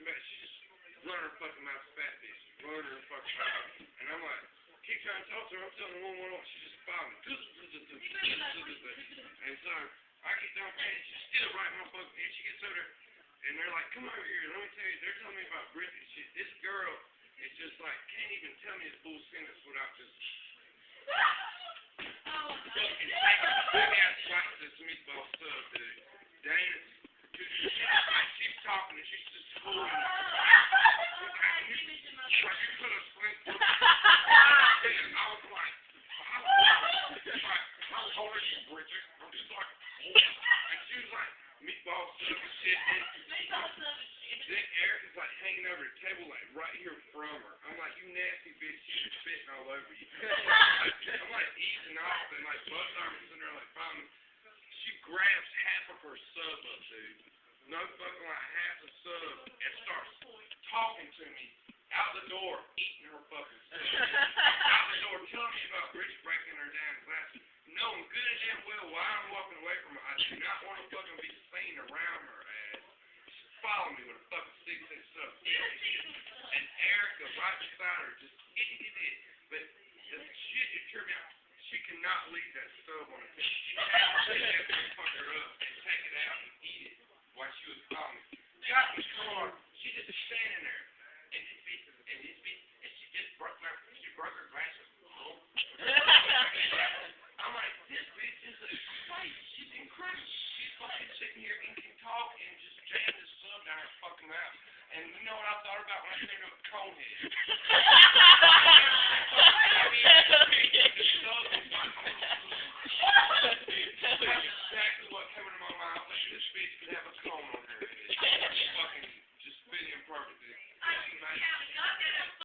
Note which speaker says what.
Speaker 1: fucking back. She just running her fucking mouth, fat bitch. Running her fucking mouth. And I'm like, keep trying to talk to her. I'm telling her 111. She just following me. And so I get done paying. She's still right in my fucking ear. She gets over there. And they're like, come over here. Let me tell you. They're telling me about Brit and shit. This girl is just like, can't even tell me a full sentence without just fucking taking a big ass slice of this meatball sub, dude. Dana, she's talking and she's just holding it. Like you put a sling to it. And I was like, how old are you, Bridget? I'm just like, and she was like, meatball sub and shit. Then Eric is like hanging over the table like right here from her. I'm like, you nasty bitch, she's spitting all over you. I'm like eating off and like both arms sitting there like following me. She grabs half of her sub up, dude. No fucking like half the sub and starts talking to me out the door, eating her fucking sub. Out the door, telling me about Bridget breaking her damn glasses. Knowing good and damn well why I'm walking away from her. I do not want to fucking be seen around her ass. Follow me with a fucking 6-inch sub. And Erica right beside her just it. But the shit it turned out, she cannot leave that sub on the table. She had to fuck her up and take it out and eat it while she was calling me. Got in the car, she just standing there. And she just broke her glasses. I'm like, this bitch is a fight. She's incredible. She's fucking sitting here and can talk and just jam this sub down her fucking mouth. And you know what I thought about when I turned up Conehead?